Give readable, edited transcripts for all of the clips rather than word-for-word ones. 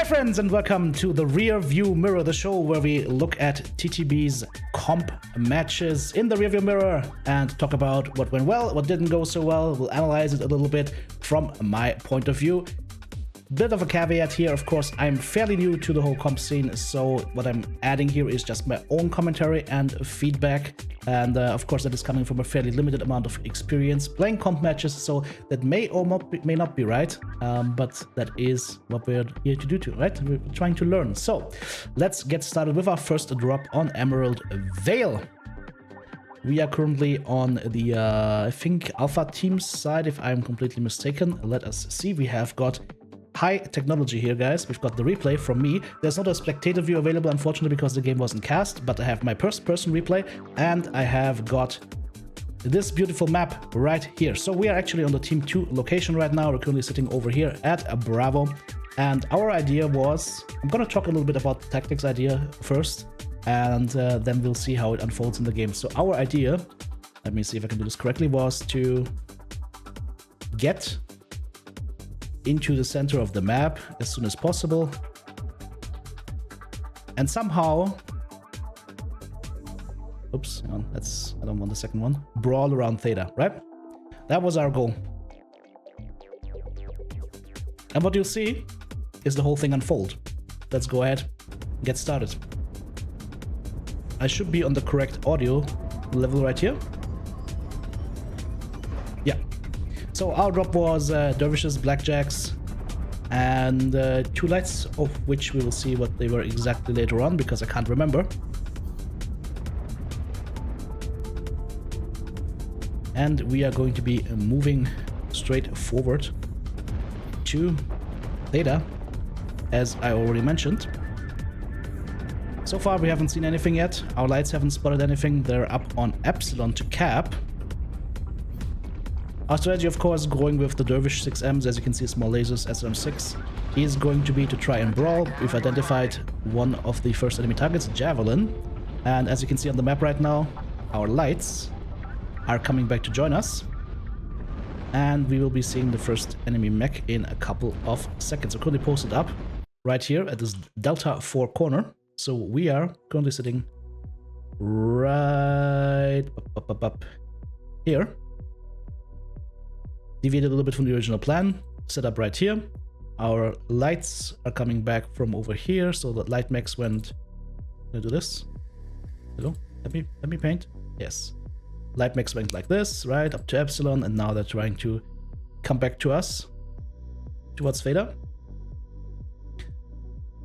Hi friends, and welcome to the Rear View Mirror, the show where we look at TTB's comp matches in the rearview mirror and talk about what went well, what didn't go so well. We'll analyze it a little bit from my point of view. Bit of a caveat here, of course, I'm fairly new to the whole comp scene, so what I'm adding here is just my own commentary and feedback, and of course that is coming from a fairly limited amount of experience playing comp matches, so that may or may not be right, but that is what we're here to do too, right? We're trying to learn. So let's get started with our first drop on Emerald Vale. We are currently on the, I think, Alpha team side, if I'm completely mistaken. Let us see. We have got high technology here, guys. We've got the replay from me. There's not a spectator view available, unfortunately, because the game wasn't cast, but I have my first-person replay, and I have got this beautiful map right here. So we are actually on the Team 2 location right now. We're currently sitting over here at Bravo, and our idea was, I'm gonna talk a little bit about the tactics idea first, and then we'll see how it unfolds in the game. So our idea, let me see if I can do this correctly, was to get into the center of the map as soon as possible, and somehow, oops, hang on, I don't want the second one, brawl around Theta, right? That was our goal. And what you'll see is the whole thing unfold. Let's go ahead and get started. I should be on the correct audio level right here. Yeah. So our drop was dervishes, blackjacks, and 2 lights, of which we will see what they were exactly later on, because I can't remember. And we are going to be moving straight forward to Theta, as I already mentioned. So far we haven't seen anything yet. Our lights haven't spotted anything. They're up on Epsilon to Cap. Our strategy, of course, going with the Dervish 6Ms, as you can see, small lasers, SM6, is going to be to try and brawl. We've identified one of the first enemy targets, Javelin, and as you can see on the map right now, our lights are coming back to join us, and we will be seeing the first enemy mech in a couple of seconds. We're currently posted up right here at this Delta 4 corner, so we are currently sitting right up here. Deviated a little bit from the original plan, set up right here. Our lights are coming back from over here, so the light mechs went, can I do this? Hello? Let me paint? Yes. Light mechs went like this, right, up to Epsilon, and now they're trying to come back to us, towards Theta.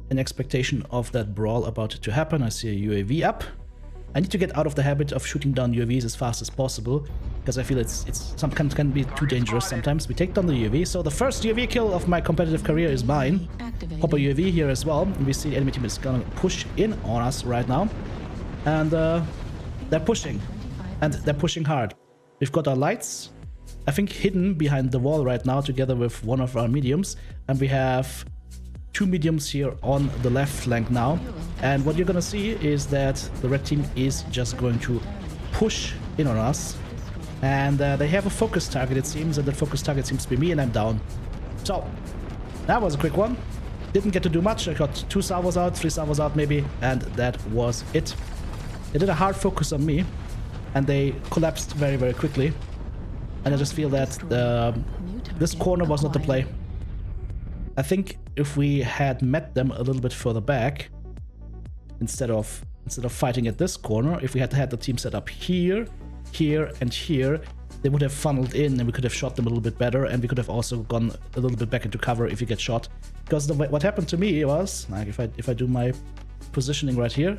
In expectation of that brawl about to happen, I see a UAV up. I need to get out of the habit of shooting down UAVs as fast as possible, because I feel it's sometimes can be too dangerous sometimes. We take down the UAV, so the first UAV kill of my competitive career is mine. Pop a UAV here as well, and we see the enemy team is gonna push in on us right now. And they're pushing, and they're pushing hard. We've got our lights, I think, hidden behind the wall right now, together with one of our mediums, and we have 2 mediums here on the left flank now, and what you're gonna see is that the red team is just going to push in on us, and they have a focus target, it seems, and that focus target seems to be me, and I'm down. So that was a quick one. Didn't get to do much. I got 2 salvos out, 3 salvos out maybe, and that was it. They did a hard focus on me, and they collapsed very, very quickly, and I just feel that this corner was not the play. I think if we had met them a little bit further back, instead of fighting at this corner, if we had had the team set up here, here, and here, they would have funneled in, and we could have shot them a little bit better, and we could have also gone a little bit back into cover if you get shot. Because what happened to me was, like, if I do my positioning right here,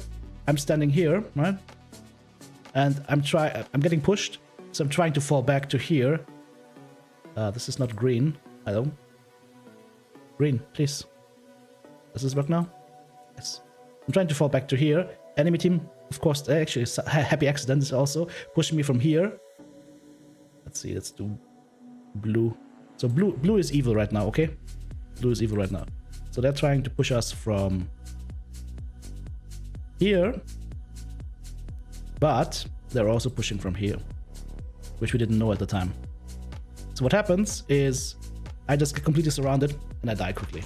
I'm standing here, right, and I'm getting pushed, so I'm trying to fall back to here. This is not green. I don't. Green, please. Does this work now? Yes. I'm trying to fall back to here. Enemy team, of course, actually, happy accident is also pushing me from here. Let's see, let's do blue. So blue is evil right now, okay? Blue is evil right now. So they're trying to push us from here, but they're also pushing from here, which we didn't know at the time. So what happens is I just get completely surrounded and I die quickly.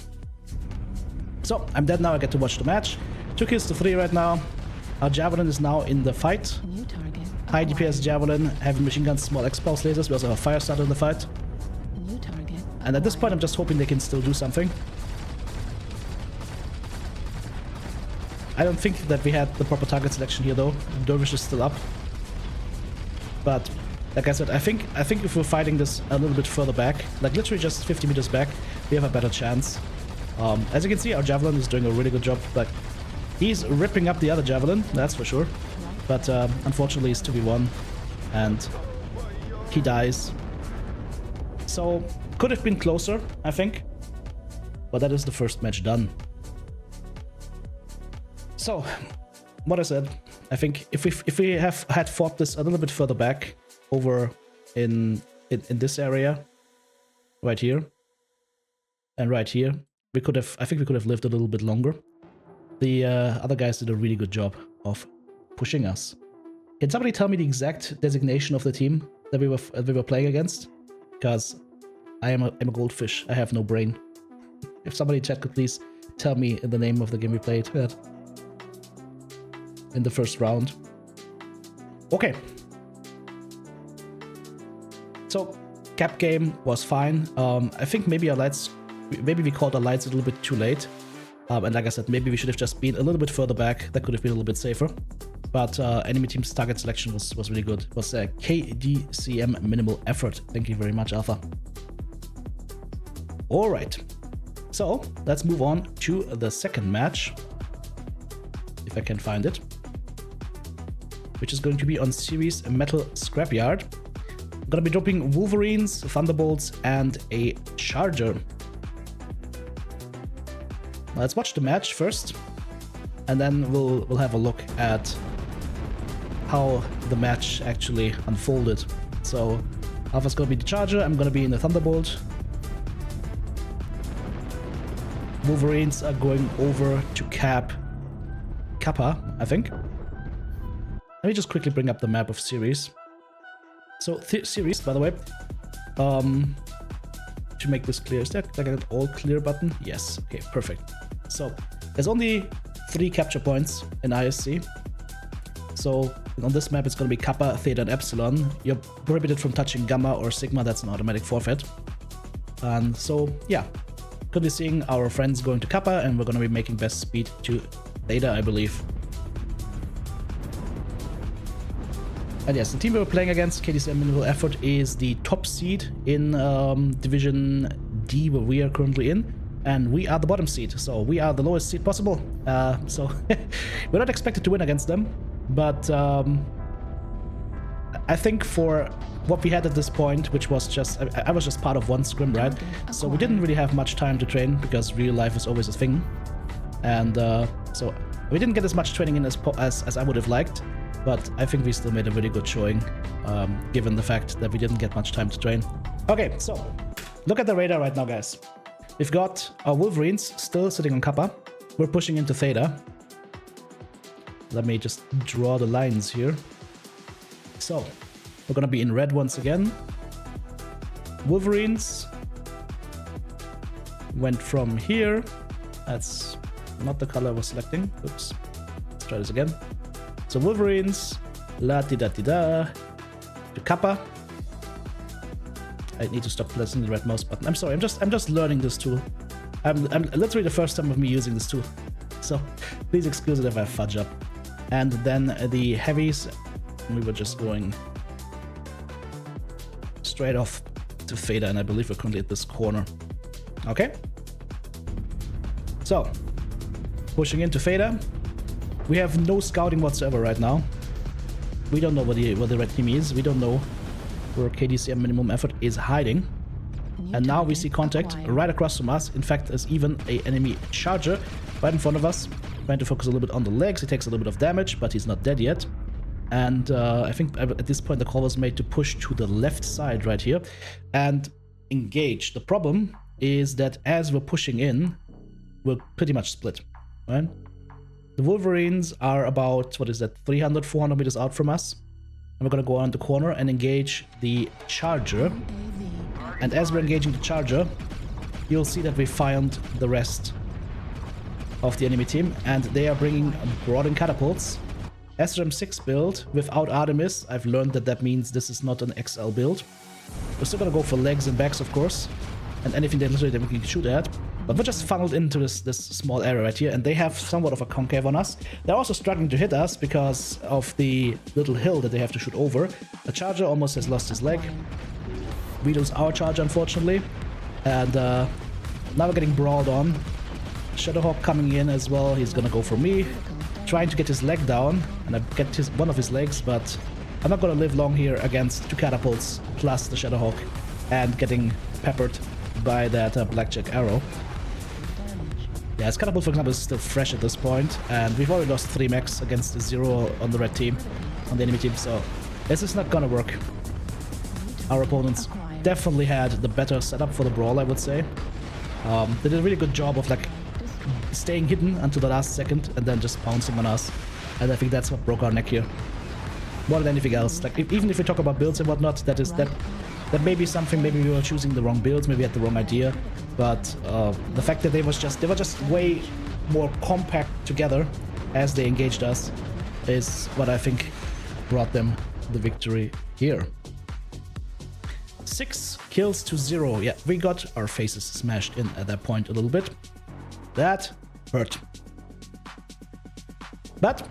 So, I'm dead now, I get to watch the match. 2 kills to 3 right now. Our Javelin is now in the fight. High DPS Javelin, heavy machine guns, small X-Pulse lasers. We also have a fire starter in the fight. And at this point, I'm just hoping they can still do something. I don't think that we had the proper target selection here, though. Dervish is still up. But, like I said, I think if we're fighting this a little bit further back, like literally just 50 meters back, we have a better chance. As you can see, our Javelin is doing a really good job. Like, he's ripping up the other Javelin, that's for sure. But unfortunately, it's 2v1, and he dies. So, could have been closer, I think. But that is the first match done. So, what I said, I think if we had fought this a little bit further back, over in this area, right here, and right here, we could have, I think we could have lived a little bit longer. The other guys did a really good job of pushing us. Can somebody tell me the exact designation of the team that we were playing against? Because I'm a goldfish. I have no brain. If somebody in chat could please tell me the name of the game we played in the first round. Okay. So cap game was fine. I think maybe our lights, maybe we called our lights a little bit too late. And like I said, maybe we should have just been a little bit further back. That could have been a little bit safer. But enemy team's target selection was really good. It was KDCM minimal effort. Thank you very much, Alpha. All right. So let's move on to the second match, if I can find it, which is going to be on Series Metal Scrapyard. I'm gonna be dropping Wolverines, Thunderbolts, and a Charger. Let's watch the match first, and then we'll have a look at how the match actually unfolded. So Alpha's gonna be the Charger, I'm gonna be in the Thunderbolt. Wolverines are going over to Kappa, I think. Let me just quickly bring up the map of Series. So Series, by the way, to make this clear, is that like an all clear button? Yes, okay, perfect. So there's only 3 capture points in ISC. So on this map, it's going to be Kappa, Theta, and Epsilon. You're prohibited from touching Gamma or Sigma. That's an automatic forfeit. And so, yeah, could be seeing our friends going to Kappa, and we're going to be making best speed to Theta, I believe. And yes, the team we were playing against, KDCM Minimal Effort, is the top seed in Division D, where we are currently in. And we are the bottom seed, so we are the lowest seed possible. So we're not expected to win against them, but I think for what we had at this point, which was just, I was just part of one scrim, right? So we didn't really have much time to train, because real life is always a thing. And so we didn't get as much training in as I would have liked, but I think we still made a really good showing, given the fact that we didn't get much time to train. Okay, so look at the radar right now, guys. We've got our Wolverines still sitting on Kappa. We're pushing into Theta. Let me just draw the lines here. So, we're gonna be in red once again. Wolverines went from here. That's not the color I was selecting. Oops. Let's try this again. So Wolverines, la-di-da-di-da, to Kappa. I need to stop pressing the red mouse button. I'm sorry, I'm just learning this tool. I'm literally the first time of me using this tool. So please excuse it if I fudge up. And then the heavies, we were just going straight off to Theta, and I believe we're currently at this corner. Okay. So, pushing into Theta. We have no scouting whatsoever right now. We don't know where the red team is. We don't know where KDCM Minimum Effort is hiding. And now we see contact right across from us. In fact, there's even an enemy Charger right in front of us. Trying to focus a little bit on the legs. He takes a little bit of damage, but he's not dead yet. And I think at this point the call was made to push to the left side right here and engage. The problem is that as we're pushing in, we're pretty much split, right? The Wolverines are about, what is that, 300, 400 meters out from us. And we're going to go around the corner and engage the Charger. And as we're engaging the Charger, you'll see that we found the rest of the enemy team, and they are bringing broadened catapults. SRM6 build without Artemis. I've learned that that means this is not an XL build. We're still gonna go for legs and backs, of course, and anything that literally that we can shoot at. But we're just funneled into this small area right here, and they have somewhat of a concave on us. They're also struggling to hit us because of the little hill that they have to shoot over. The charger almost has lost his leg. We lose our charger, unfortunately. And now we're getting brawled on. Shadowhawk coming in as well. He's gonna go for me, trying to get his leg down, and I get one of his legs, but I'm not gonna live long here against 2 catapults plus the Shadowhawk and getting peppered by that blackjack arrow. Yeah, his catapult, for example, is still fresh at this point, and we've already lost 3 mechs against 0 on the red team, on the enemy team, so this is not gonna work. Our opponents definitely had the better setup for the brawl, I would say. They did a really good job of like staying hidden until the last second and then just pouncing on us, and I think that's what broke our neck here more than anything else. Like even if we talk about builds and whatnot, that may be something. Maybe we were choosing the wrong builds, maybe we had the wrong idea, but the fact that they were just way more compact together as they engaged us is what I think brought them the victory here. 6 kills to 0. Yeah, we got our faces smashed in at that point a little bit. That hurt. But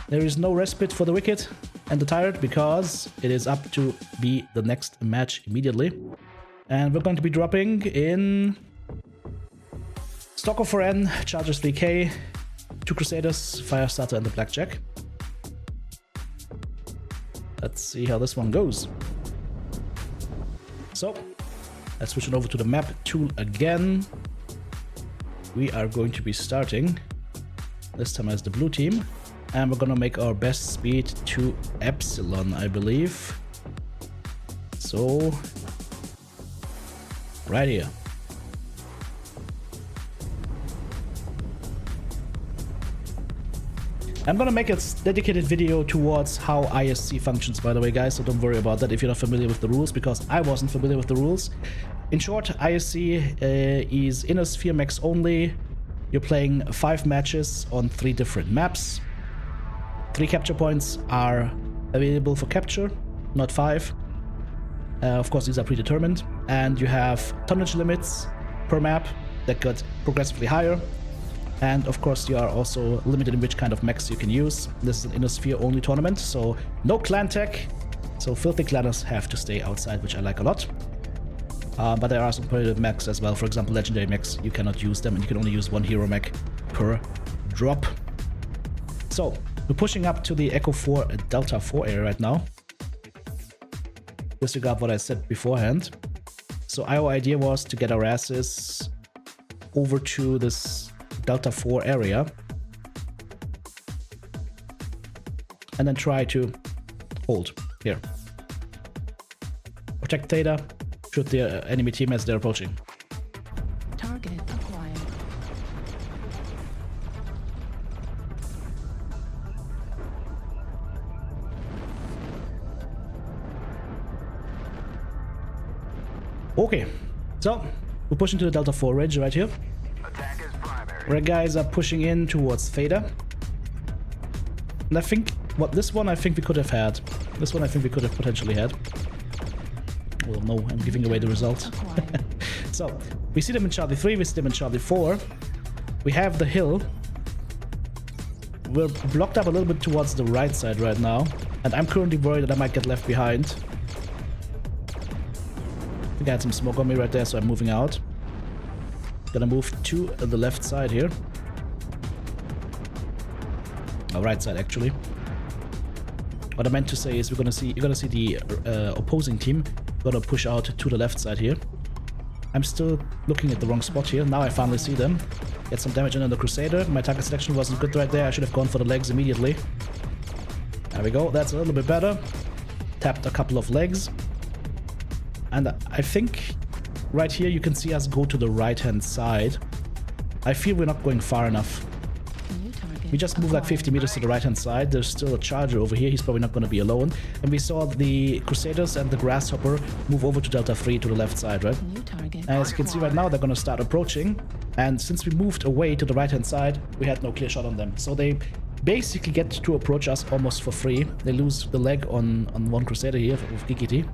there is no respite for the wicked and the tired, because it is up to be the next match immediately. And we're going to be dropping in Stalker 4N, Chargers 3K, 2 Crusaders, Firestarter, and the Blackjack. Let's see how this one goes. So, let's switch it over to the map tool again. We are going to be starting this time as the blue team, and we're gonna make our best speed to Epsilon, I believe. So, right here. I'm gonna make a dedicated video towards how ISC functions, by the way, guys, so don't worry about that if you're not familiar with the rules, because I wasn't familiar with the rules. In short, ISC is inner sphere mechs only. You're playing 5 matches on 3 different maps. 3 capture points are available for capture, not 5. Of course, these are predetermined. And you have tonnage limits per map that got progressively higher. And of course, you are also limited in which kind of mechs you can use. This is an inner sphere only tournament, so no clan tech. So filthy clanners have to stay outside, which I like a lot. But there are some competitive mechs as well. For example, legendary mechs, you cannot use them, and you can only use 1 hero mech per drop. So we're pushing up to the Echo 4 Delta 4 area right now. Disregard what I said beforehand. So our idea was to get our asses over to this Delta 4 area and then try to hold here. Protect Theta, shoot the enemy team as they're approaching. Target acquired. Okay, so we're pushing to the Delta 4 ridge right here. Red guys are pushing in towards Theta. And I think, this one I think we could have had. This one I think we could have potentially had. Well, no, I'm giving away the result. So, we see them in Charlie 3, we see them in Charlie 4. We have the hill. We're blocked up a little bit towards the right side right now. And I'm currently worried that I might get left behind. I think I had some smoke on me right there, so I'm moving out. Gonna move to the left side here. Oh, right side actually. What I meant to say is you're gonna see the opposing team gonna push out to the left side here. I'm still looking at the wrong spot here. Now I finally see them. Get some damage in on the Crusader. My target selection wasn't good right there. I should have gone for the legs immediately. There we go. That's a little bit better. Tapped a couple of legs. And I think right here you can see us go to the right-hand side. I feel we're not going far enough. We just moved like 50 meters to the right-hand side. There's still a charger over here. He's probably not going to be alone. And we saw the Crusaders and the Grasshopper move over to Delta 3 to the left side, right? As you can see right now, they're going to start approaching. And since we moved away to the right-hand side, we had no clear shot on them. So they basically get to approach us almost for free. They lose the leg on one Crusader here with GGT.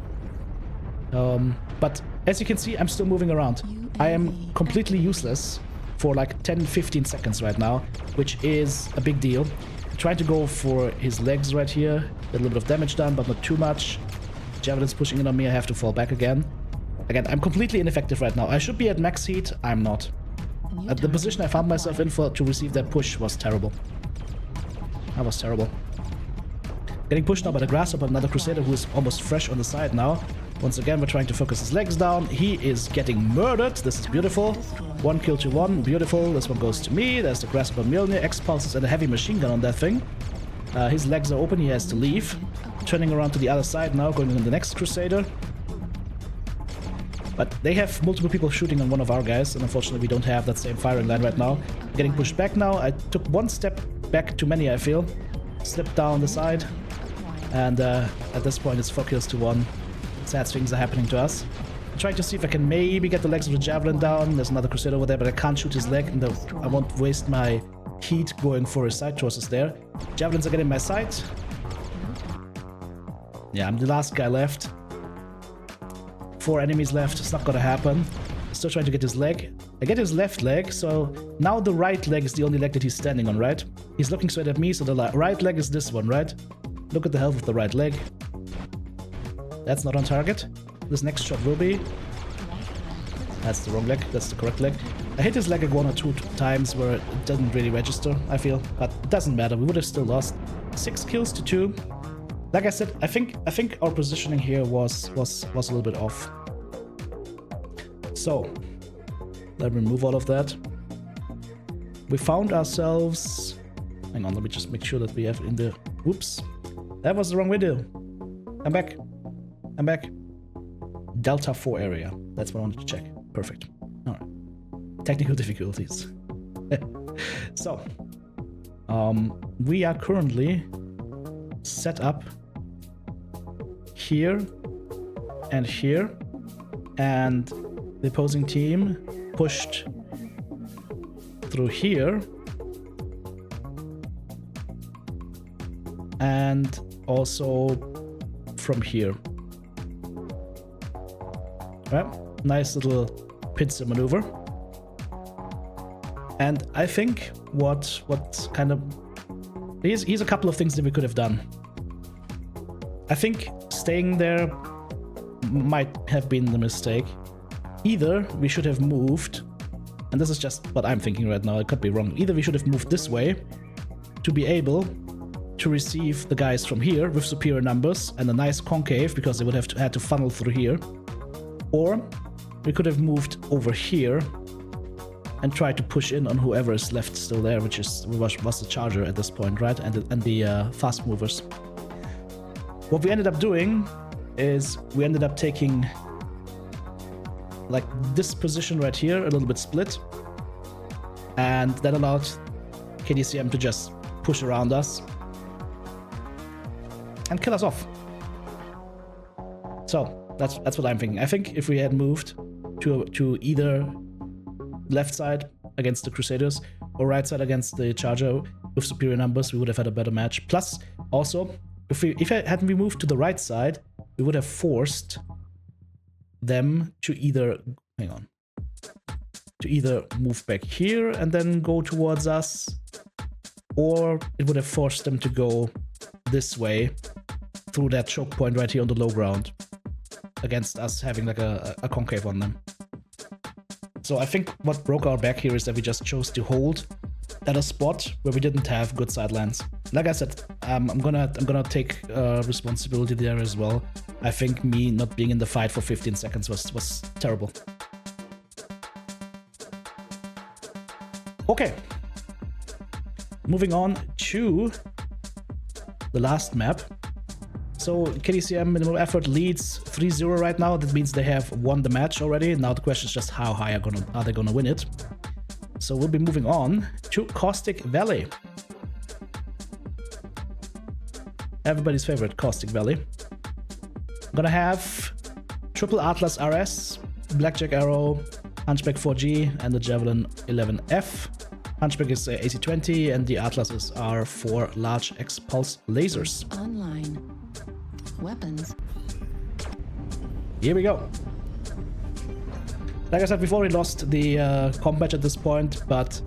But as you can see, I'm still moving around. I am completely useless for like 10-15 seconds right now, which is a big deal. I'm trying to go for his legs right here. Get a little bit of damage done, but not too much. Javelin's pushing in on me. I have to fall back again. Again, I'm completely ineffective right now. I should be at max heat. I'm not. The position I found myself in to receive that push was terrible. That was terrible. Getting pushed now by the Grasshopper, another Crusader who is almost fresh on the side now. Once again, we're trying to focus his legs down. He is getting murdered. This is beautiful. 1 kill to 1. Beautiful. This one goes to me. There's the Grasshopper Mjolnir, X-Pulses, and a heavy machine gun on that thing. His legs are open. He has to leave. Turning around to the other side now, going on the next Crusader. But they have multiple people shooting on one of our guys, and unfortunately we don't have that same firing line right now. Getting pushed back now. I took one step back too many, I feel. Slipped down the side. And at this point it's 4 kills to 1. Sad things are happening to us. I'm trying to see if I can maybe get the legs of the Javelin down. There's another Crusader over there, but I can't shoot his leg, and I won't waste my heat going for his side torsos there. Javelins are getting my sight. Yeah, I'm the last guy left. 4 enemies left. It's not gonna happen. Still trying to get his leg. I get his left leg, so now the right leg is the only leg that he's standing on, right? He's looking straight at me, so the right leg is this one, right? Look at the health of the right leg. That's not on target. This next shot will be. That's the wrong leg. That's the correct leg. I hit his leg like 1 or 2 times where it doesn't really register, I feel. But it doesn't matter. We would have still lost. 6 kills to 2. Like I said, I think our positioning here was a little bit off. So, let me remove all of that. We found ourselves... Hang on, let me just make sure that we have in the... Whoops. That was the wrong window. I'm back. I'm back. Delta 4 area. That's what I wanted to check. Perfect. Alright. Technical difficulties. So, we are currently set up here and here, and the opposing team pushed through here and also from here. Right? Nice little pincer maneuver. And I think what kind of... Here's a couple of things that we could have done. I think staying there might have been the mistake. Either we should have moved, and this is just what I'm thinking right now, I could be wrong. Either we should have moved this way to be able to receive the guys from here with superior numbers and a nice concave, because they would have had to funnel through here. Or we could have moved over here and tried to push in on whoever is left still there, which was the Charger at this point, right? And the fast movers. What we ended up doing is we ended up taking like this position right here, a little bit split, and that allowed KDCM to just push around us and kill us off. So that's what I'm thinking. I think if we had moved to either left side against the Crusaders or right side against the Charger with superior numbers, we would have had a better match. Plus, also, if hadn't we moved to the right side, we would have forced them to either either move back here and then go towards us, or it would have forced them to go this way through that choke point right here on the low ground, against us having like a concave on them. So I think what broke our back here is that we just chose to hold at a spot where we didn't have good sidelines. Like I said, I'm gonna take responsibility there as well. I think me not being in the fight for 15 seconds was terrible. Okay, moving on to the last map. So KDCM Minimal Effort leads 3-0 right now. That means they have won the match already. Now the question is just how high are they gonna win it. So we'll be moving on to Caustic Valley. Everybody's favorite, Caustic Valley. I'm gonna have Triple Atlas RS, Blackjack Arrow, Hunchback 4G and the Javelin 11F. Hunchback is AC-20 and the Atlases are 4 large X-Pulse lasers. Online. Weapons. Here we go. Like I said before, we lost the comp match at this point, but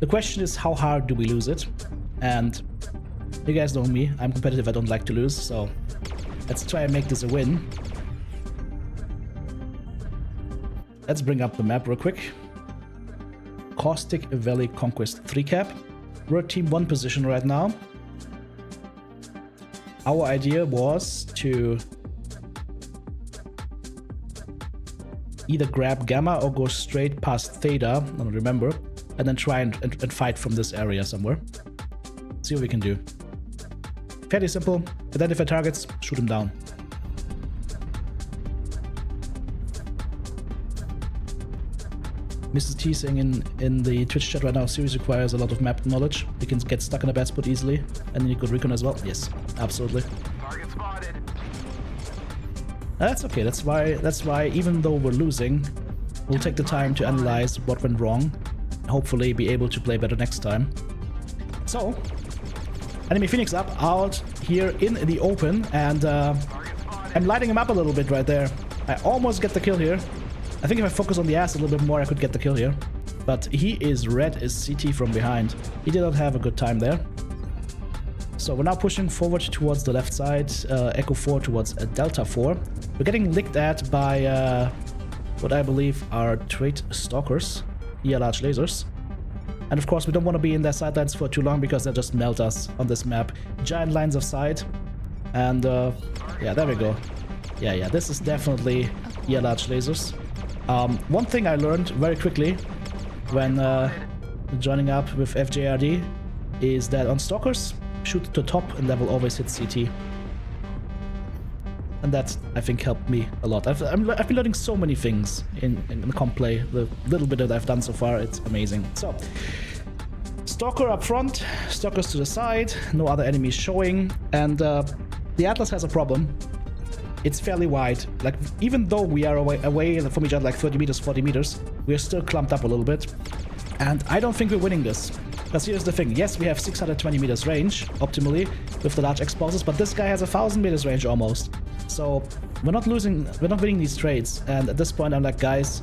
the question is how hard do we lose it? And you guys know me, I'm competitive, I don't like to lose, so let's try and make this a win. Let's bring up the map real quick. Caustic Valley Conquest 3 cap. We're at Team 1 position right now. Our idea was to either grab Gamma or go straight past Theta, I don't remember, and then try and fight from this area somewhere. See what we can do. Fairly simple. Identify targets, shoot them down. Mrs. T saying in the Twitch chat right now, series requires a lot of map knowledge. You can get stuck in a bad spot easily, and then you could recon as well. Yes, absolutely. Target spotted. That's okay. That's why even though we're losing, we'll take the time to analyze what went wrong. Hopefully, be able to play better next time. So, enemy Phoenix up out here in the open, and I'm lighting him up a little bit right there. I almost get the kill here. I think if I focus on the ass a little bit more, I could get the kill here. But he is red as CT from behind. He did not have a good time there. So we're now pushing forward towards the left side, Echo 4 towards Delta 4. We're getting licked at by what I believe are trait stalkers, large lasers. And of course we don't want to be in their sidelines for too long because they'll just melt us on this map. Giant lines of sight. And yeah, there we go. Yeah, this is definitely large lasers. One thing I learned very quickly when joining up with FJRD is that on stalkers, shoot to top and that will always hit CT. And that, I think, helped me a lot. I've been learning so many things in comp play. The little bit that I've done so far, it's amazing. So, stalker up front, stalkers to the side, no other enemies showing, and the Atlas has a problem. It's fairly wide. Like, even though we are away from each other like 30 meters, 40 meters, we are still clumped up a little bit. And I don't think we're winning this. Because here's the thing. Yes, we have 620 meters range, optimally, with the large X-Pulses, but this guy has 1,000 meters range almost. So, we're not winning these trades. And at this point, I'm like, guys,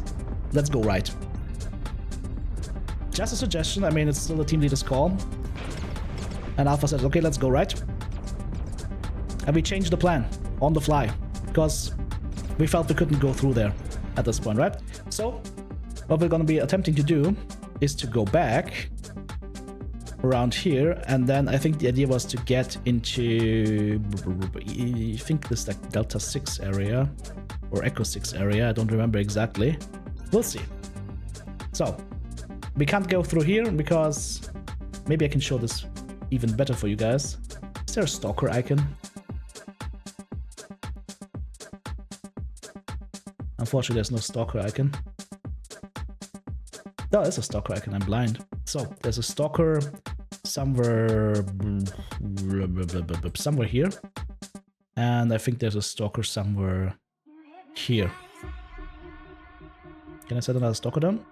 let's go right. Just a suggestion. I mean, it's still the team leader's call. And Alpha says, okay, let's go right. And we changed the plan on the fly. Because we felt we couldn't go through there at this point, right? So, what we're going to be attempting to do is to go back around here, and then I think the idea was to get into, I think this like Delta 6 area, or Echo 6 area, I don't remember exactly. We'll see. So, we can't go through here because maybe I can show this even better for you guys. Is there a stalker icon? Unfortunately, there's no stalker icon. No, there's a stalker icon. I'm blind. So, there's a stalker somewhere here. And I think there's a stalker somewhere here. Can I set another stalker down?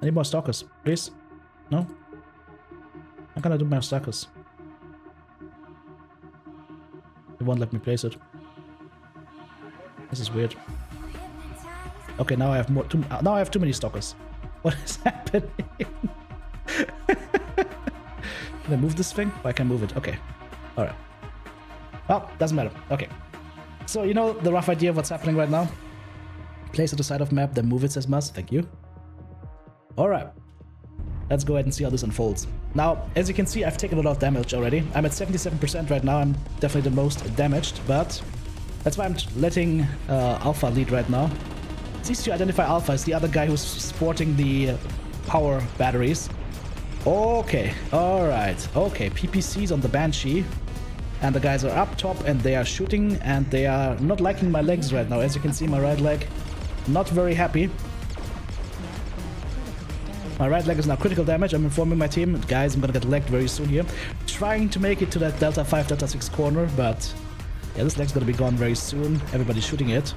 I need more stalkers, please. No? How can I do my stalkers? It won't let me place it. This is weird. Okay, now I have now I have too many stalkers. What is happening? Can I move this thing? Oh, I can move it. Okay. Alright. Well, doesn't matter. Okay. So, you know the rough idea of what's happening right now? Place at the side of the map, then move it, says Maz. Thank you. Alright. Let's go ahead and see how this unfolds. Now, as you can see, I've taken a lot of damage already. I'm at 77% right now. I'm definitely the most damaged, but that's why I'm letting Alpha lead right now. It's easy to identify Alpha as the other guy who's sporting the power batteries. Okay, alright. Okay, PPC's on the Banshee. And the guys are up top and they are shooting and they are not liking my legs right now. As you can see, my right leg, not very happy. My right leg is now critical damage. I'm informing my team. Guys, I'm gonna get legged very soon here. Trying to make it to that Delta 5, Delta 6 corner, but yeah, this leg's gonna be gone very soon. Everybody's shooting it.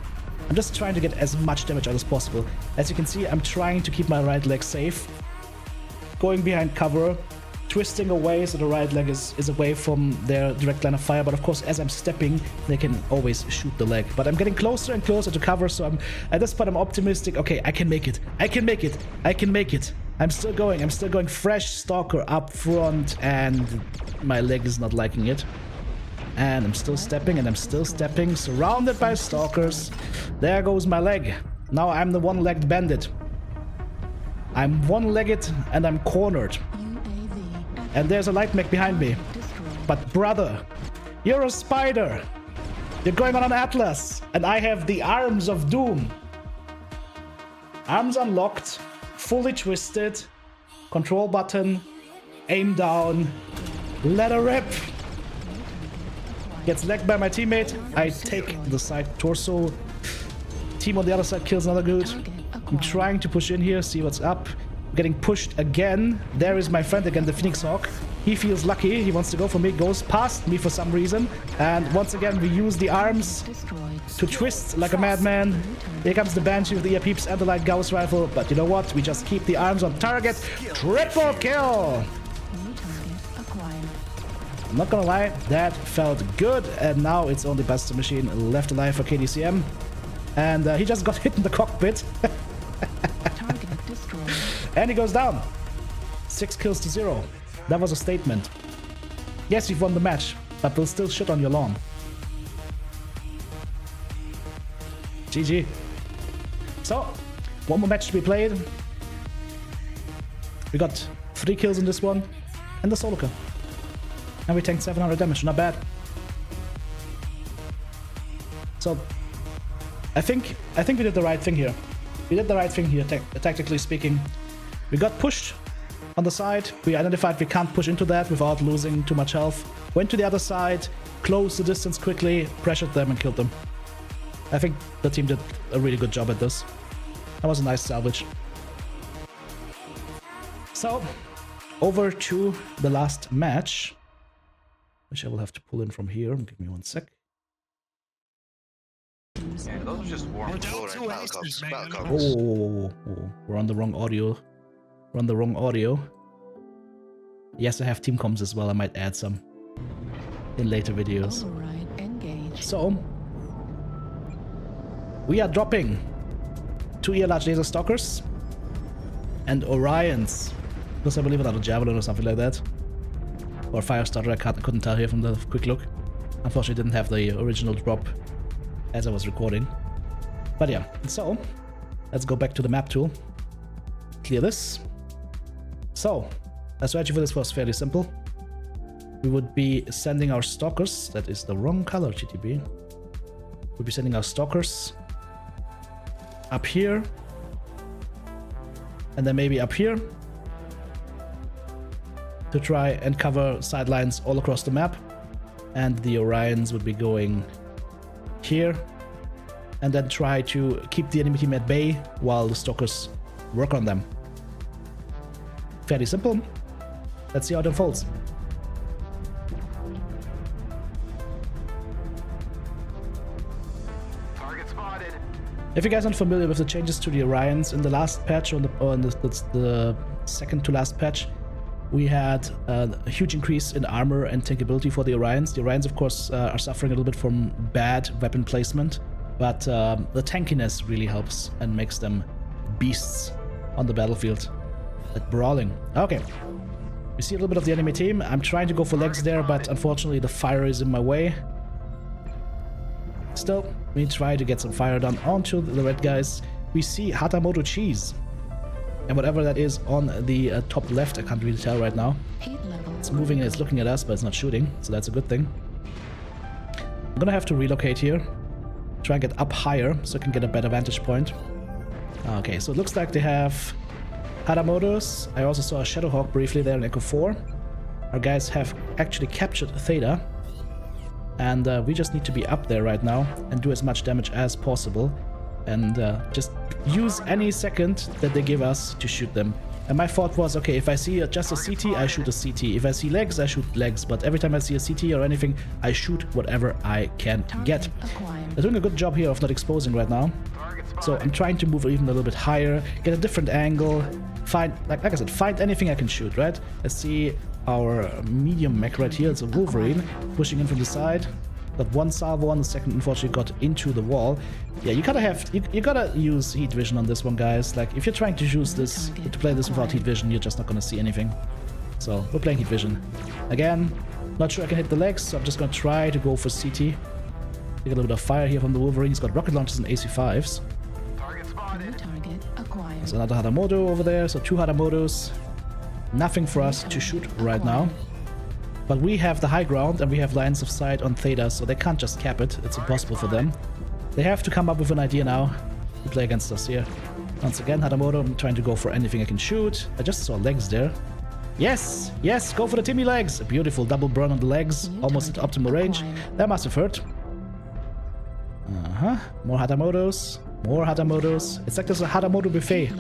I'm just trying to get as much damage out as possible. As you can see, I'm trying to keep my right leg safe. Going behind cover, twisting away so the right leg is away from their direct line of fire. But of course, as I'm stepping, they can always shoot the leg. But I'm getting closer and closer to cover, so at this point I'm optimistic. Okay, I can make it. I can make it. I can make it. I'm still going. I'm still going. Fresh stalker up front, and my leg is not liking it. And I'm still stepping, and I'm still stepping, surrounded by stalkers. There goes my leg. Now I'm the one-legged bandit. I'm one-legged, and I'm cornered. And there's a light mech behind me. But brother, you're a spider. You're going on an Atlas, and I have the arms of doom. Arms unlocked, fully twisted, control button, aim down, let her rip. Gets legged by my teammate. I take the side torso. Team on the other side kills another dude. I'm trying to push in here, see what's up. Getting pushed again. There is my friend again, the Phoenix Hawk. He feels lucky. He wants to go for me. Goes past me for some reason. And once again, we use the arms to twist like a madman. Here comes the Banshee with the ear peeps and the light Gauss rifle. But you know what? We just keep the arms on target. Triple kill! I'm not gonna lie, that felt good, and now it's only Buster Machine left alive for KDCM. And he just got hit in the cockpit. And he goes down. 6 kills to 0. That was a statement. Yes, you've won the match, but we'll still shit on your lawn. GG. So, one more match to be played. We got 3 kills in this one, and the solo kill. And we tanked 700 damage, not bad. So, I think we did the right thing here. We did the right thing here, tactically speaking. We got pushed on the side. We identified we can't push into that without losing too much health. Went to the other side, closed the distance quickly, pressured them and killed them. I think the team did a really good job at this. That was a nice salvage. So, over to the last match, which I will have to pull in from here. Give me 1 sec. Yeah, those are just warm Oh, we're on the wrong audio. We're on the wrong audio. Yes, I have team comms as well. I might add some in later videos. So, we are dropping 2 ER large laser stalkers and Orions. Because I believe it, a Javelin or something like that. Or Firestarter, I couldn't tell here from the quick look. Unfortunately, didn't have the original drop as I was recording. But yeah, so let's go back to the map tool. Clear this. So, the strategy for this was fairly simple. We would be sending our stalkers, that is the wrong color, GTB. We'll be sending our stalkers up here, and then maybe up here, to try and cover sidelines all across the map. And the Orions would be going here, and then try to keep the enemy team at bay while the stalkers work on them. Fairly simple. Let's see how it unfolds. Target spotted. If you guys aren't familiar with the changes to the Orions in the last patch, or the second to last patch, we had a huge increase in armor and tankability for the Orions. The Orions, of course, are suffering a little bit from bad weapon placement, but the tankiness really helps and makes them beasts on the battlefield at brawling. Okay, we see a little bit of the enemy team. I'm trying to go for legs there, but unfortunately the fire is in my way. Still, we try to get some fire done onto the red guys. We see Hatamoto cheese. And whatever that is on the top left, I can't really tell right now. It's moving and it's looking at us, but it's not shooting, so that's a good thing. I'm gonna have to relocate here. Try and get up higher so I can get a better vantage point. Okay, so it looks like they have Hatamotos. I also saw a Shadowhawk briefly there in Echo 4. Our guys have actually captured Theta. And we just need to be up there right now and do as much damage as possible. And just use any second that they give us to shoot them And my thought was, okay, if I see just a CT, I shoot a CT. If I see legs, I shoot legs. But every time I see a CT or anything, I shoot whatever I can get. They're doing a good job here of not exposing right now. So I'm trying to move even a little bit higher, get a different angle, find, like I said, find anything I can shoot, right? Let's see our medium mech right here. It's a Wolverine pushing in from the side. Got one salvo on, the second unfortunately got into the wall. Yeah, you gotta have, you gotta use heat vision on this one, guys. Like, if you're trying to use this, to play this without heat vision, you're just not gonna see anything. So, we're playing heat vision. Again, not sure I can hit the legs, so I'm just gonna try to go for CT. Take a little bit of fire here from the Wolverine. He's got rocket launchers and AC5s. Target acquired. There's another Hadamoto over there, so 2 Hadamotos. Nothing for us to shoot right now. But we have the high ground and we have lines of sight on Theta, so they can't just cap it. It's impossible for them. They have to come up with an idea now to play against us here. Once again, Hadamoto, I'm trying to go for anything I can shoot. I just saw legs there. Yes! Yes! Go for the Timmy legs! A beautiful double burn on the legs. Almost at optimal range. That must have hurt. More Hadamotos. More Hadamotos. It's like there's a Hadamoto buffet.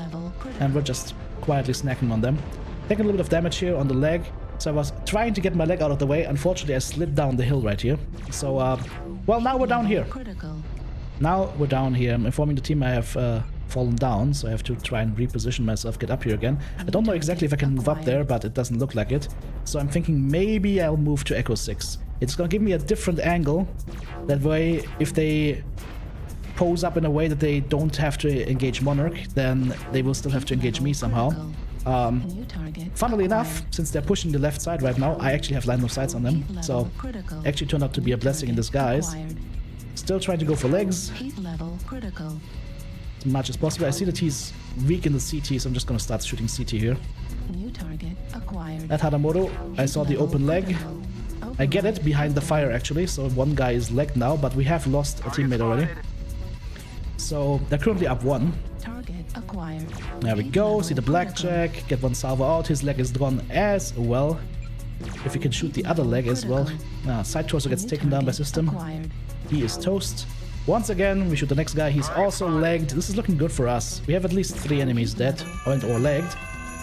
And we're just quietly snacking on them. Taking a little bit of damage here on the leg. So I was trying to get my leg out of the way. Unfortunately, I slid down the hill right here. So, well, now we're down here. Now we're down here. I'm informing the team I have fallen down, so I have to try and reposition myself, get up here again. I don't know exactly if I can move up there, but it doesn't look like it. So I'm thinking maybe I'll move to Echo 6. It's gonna give me a different angle. That way, if they pose up in a way that they don't have to engage Monarch, then they will still have to engage me somehow. Funnily enough, since they're pushing the left side right now, I actually have line of sights on them, so actually turned out to be a blessing in disguise. Still trying to go for legs as much as possible. I see that he's weak in the CT, so I'm just gonna start shooting CT here. At Hadamoto, I saw the open leg. I get it, behind the fire actually, so one guy is legged now, but we have lost a teammate already. So they're currently up 1. There we go, see the blackjack, get one salvo out, his leg is gone as well. If we can shoot the other leg as well. Side torso gets taken down by system. He is toast. Once again, we shoot the next guy, he's also legged. This is looking good for us. We have at least 3 enemies dead or legged.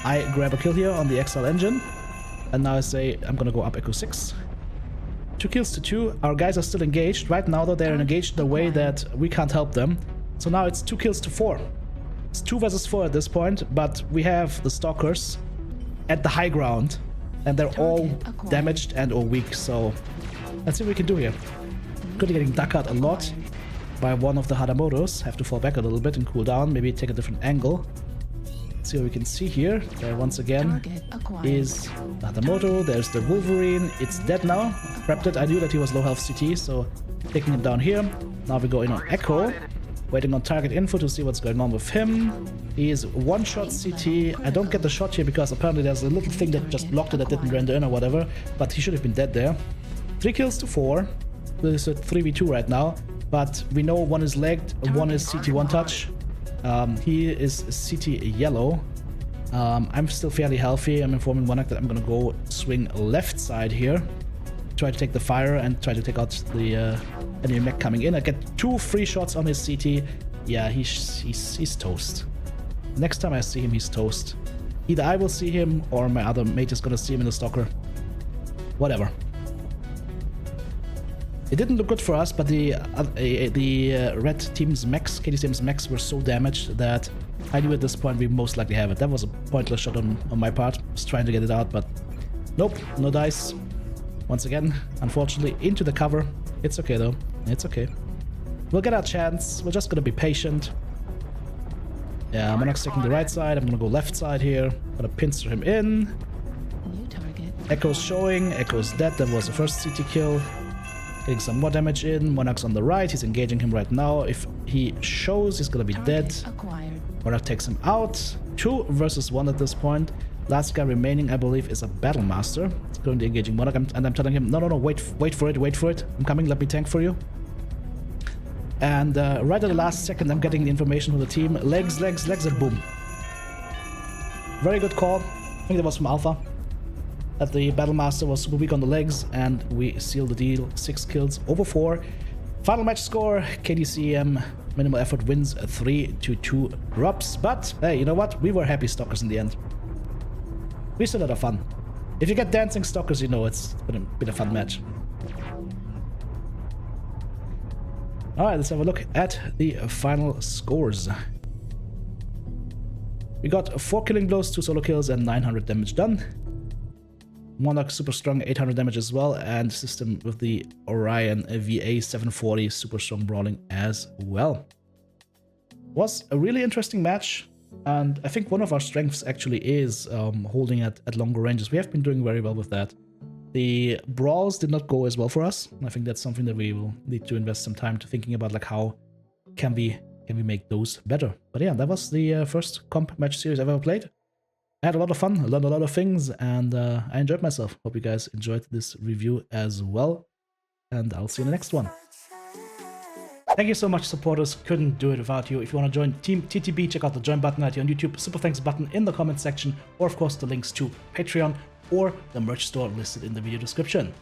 I grab a kill here on the XL engine. And now I say I'm gonna go up Echo 6. 2 kills to 2. Our guys are still engaged. Right now though, they're engaged in a way that we can't help them. So now it's 2 kills to 4. It's 2 versus 4 at this point, but we have the stalkers at the high ground, and they're all damaged and or weak, so let's see what we can do here. Good, getting ducked a lot by one of the Hadamotos. Have to fall back a little bit and cool down, maybe take a different angle. Let's see what we can see here. There once again is the Hadamoto, there's the Wolverine, it's dead now. Prepped it, I knew that he was low health CT, so taking him down here. Now we go in on Echo. Waiting on target info to see what's going on with him. He is one-shot CT. I don't get the shot here because apparently there's a little thing that just blocked it that didn't render in or whatever. But he should have been dead there. 3 kills to 4. This is a 3v2 right now. But we know one is legged, one is CT one-touch. He is CT yellow. I'm still fairly healthy. I'm informing Monarch that I'm gonna go swing left side here. Try to take the fire and try to take out the enemy mech coming in. I get 2 free shots on his CT. Yeah, he's toast. Next time I see him, he's toast. Either I will see him or my other mate is gonna see him in the stalker. Whatever. It didn't look good for us, but the red team's mechs, KDCM's mechs, were so damaged that I knew at this point we most likely have it. That was a pointless shot on my part. I was trying to get it out, but nope, no dice. Once again, unfortunately, into the cover. It's okay though, it's okay. We'll get our chance, we're just gonna be patient. Yeah, Monarch's taking the right side, I'm gonna go left side here. Gonna pincer him in. Echo's showing, Echo's dead, that was the first CT kill. Getting some more damage in, Monarch's on the right, he's engaging him right now. If he shows, he's gonna be dead. Monarch takes him out. 2 versus 1 at this point. Last guy remaining, I believe, is a Battle Master. It's currently engaging Monarch, and I'm telling him, no, wait for it. I'm coming, let me tank for you. And right at the last second, I'm getting the information from the team. Legs, and boom. Very good call. I think that was from Alpha. That the Battle Master was super weak on the legs, and we sealed the deal. 6 kills over 4. Final match score, KDCM minimal effort wins, 3-2 drops. But hey, you know what? We were happy stalkers in the end. We still had a fun. If you get dancing stalkers, you know it's been a fun match. Alright, let's have a look at the final scores. We got 4 killing blows, 2 solo kills, and 900 damage done. Monarch super strong, 800 damage as well, and system with the Orion VA 740 super strong brawling as well. Was a really interesting match, and I think one of our strengths actually is holding at longer ranges. We have been doing very well with that. The brawls did not go as well for us. I think that's something that we will need to invest some time to thinking about, like how can we make those better. But yeah, that was the first comp match series I've ever played. I had a lot of fun, I learned a lot of things, and I enjoyed myself. Hope you guys enjoyed this review as well, and I'll see you in the next one. Thank you so much, supporters. Couldn't do it without you. If you want to join Team TTB, check out the join button right here on YouTube, super thanks button in the comment section, or of course the links to Patreon or the merch store listed in the video description.